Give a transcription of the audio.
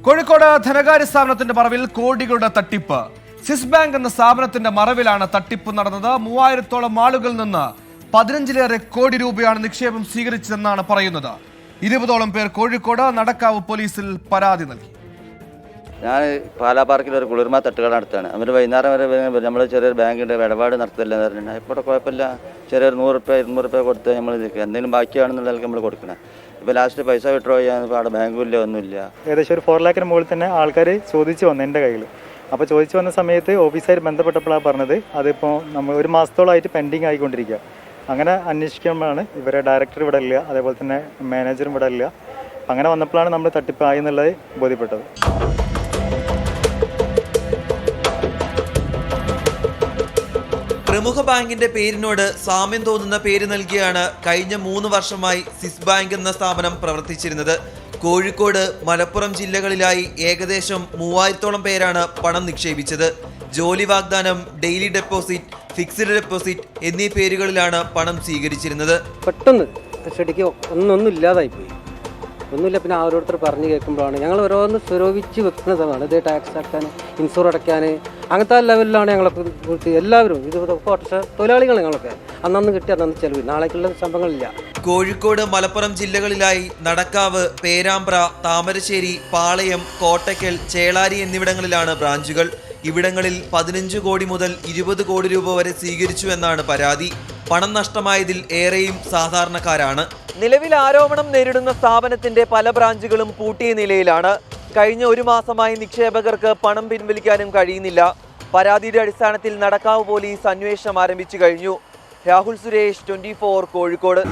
കോഴിക്കോട് ധനകാര്യ സ്ഥാപനത്തിന്റെ മറവിൽ കോടികളുടെ തട്ടിപ്പ്. സ്വിസ് ബാങ്ക് എന്ന സ്ഥാപനത്തിന്റെ മറവിലാണ് തട്ടിപ്പ് നടന്നത്. 3000-ഓളം ആളുകളിൽ നിന്ന് 15-ലേറെ കോടി രൂപയാണ് നിക്ഷേപം സ്വീകരിച്ചതെന്നാണ് പറയുന്നത്. 20-ഓളം പേർ കോഴിക്കോട് നടക്കാവ് പോലീസിൽ പരാതി നൽകി. ഞാൻ പാലാപാർക്കിൽ ഒരു കുളിർമ തട്ടുകട നടത്തുകയാണ്. അവർ വൈകുന്നേരം വരെ നമ്മൾ ചെറിയൊരു ബാങ്കിൻ്റെ ഇടപാട് നടത്തില്ലെന്ന് പറഞ്ഞിട്ടുണ്ട്. ഇപ്പോൾ കുഴപ്പമില്ല, ചെറിയൊരു 100 രൂപ 200 രൂപ കൊടുത്ത് നമ്മൾ എന്തെങ്കിലും ബാക്കിയാണെന്നുള്ളത് നമ്മൾ കൊടുക്കണം. ഇപ്പോൾ ലാസ്റ്റ് പൈസ വിഡ്രോ ചെയ്യാൻ ഇപ്പോൾ അവിടെ ബാങ്കുമില്ല, ഒന്നുമില്ല. ഏകദേശം ഒരു 4 ലാഖിന് മുകളിൽ തന്നെ ആൾക്കാർ ചോദിച്ചു വന്നു എൻ്റെ കയ്യിൽ. അപ്പോൾ ചോദിച്ചു വന്ന സമയത്ത് ഓഫീസായിട്ട് ബന്ധപ്പെട്ടപ്പോഴാണ് പറഞ്ഞത് അതിപ്പോൾ നമ്മൾ 1 മാസത്തോളമായിട്ട് പെൻഡിങ് ആയിക്കൊണ്ടിരിക്കുക. അങ്ങനെ അന്വേഷിക്കുമ്പോഴാണ് ഇവരെ ഡയറക്ടർ ഇവിടെ ഇല്ല, അതേപോലെ തന്നെ മാനേജറും ഇവിടെ ഇല്ല. അങ്ങനെ വന്നപ്പോഴാണ് നമ്മൾ തട്ടിപ്പായി എന്നുള്ളത് ബോധ്യപ്പെട്ടത്. പ്രമുഖ ബാങ്കിന്റെ പേരിനോട് സാമ്യം തോന്നുന്ന പേര് നൽകിയാണ് കഴിഞ്ഞ 3 വർഷമായി സ്വിസ് ബാങ്ക് എന്ന സ്ഥാപനം പ്രവർത്തിച്ചിരുന്നത്. കോഴിക്കോട്, മലപ്പുറം ജില്ലകളിലായി ഏകദേശം 3000-ഓളം പേരാണ് പണം നിക്ഷേപിച്ചത്. ജോലി വാഗ്ദാനം, ഡെയിലി ഡെപ്പോസിറ്റ്, ഫിക്സ്ഡ് ഡെപ്പോസിറ്റ് എന്നീ പേരുകളിലാണ് പണം സ്വീകരിച്ചിരുന്നത്. പെട്ടെന്ന് ശരിക്കും ഒന്നും ഇല്ലാതായിപ്പോയി, ഒന്നുമില്ല. പിന്നെ ഓരോരുത്തർ പറഞ്ഞു കേൾക്കുമ്പോഴാണ് ഞങ്ങൾ ഓരോന്ന് സ്വരൂപിച്ച് വെക്കുന്നതാണ്. ഇത് ടാക്സ് അടയ്ക്കാൻ, ഇൻഷുർ അടയ്ക്കാൻ, അങ്ങനത്തെ ലെവലിലാണ് ഞങ്ങളൊക്കെ എല്ലാവരും. ഇത് ഓട്ടോറിക്ഷ തൊഴിലാളികൾ ഞങ്ങളൊക്കെ അന്നന്ന് കിട്ടി അന്നന്ന് ചെലവ്, നാളേക്കുള്ള സംഭവങ്ങളില്ല. കോഴിക്കോട്, മലപ്പുറം ജില്ലകളിലായി നടക്കാവ്, പേരാമ്പ്ര, താമരശ്ശേരി, പാളയം, കോട്ടയ്ക്കൽ, ചേളാരി എന്നിവിടങ്ങളിലാണ് ബ്രാഞ്ചുകൾ. ഇവിടങ്ങളിൽ 15 കോടി മുതൽ 20 കോടി രൂപ വരെ സ്വീകരിച്ചു എന്നാണ് പരാതി. പണം നഷ്ടമായതിൽ ഏറെയും സാധാരണക്കാരാണ്. നിലവിൽ ആരോപണം നേരിടുന്ന സ്ഥാപനത്തിന്റെ പല ബ്രാഞ്ചുകളും പൂട്ടിയ നിലയിലാണ്. കഴിഞ്ഞ 1 മാസമായി നിക്ഷേപകർക്ക് പണം പിൻവലിക്കാനും കഴിയുന്നില്ല. പരാതിയുടെ അടിസ്ഥാനത്തിൽ നടക്കാവ് പോലീസ് അന്വേഷണം ആരംഭിച്ചു കഴിഞ്ഞു. രാഹുൽ സുരേഷ്, 24 കോഴിക്കോട്.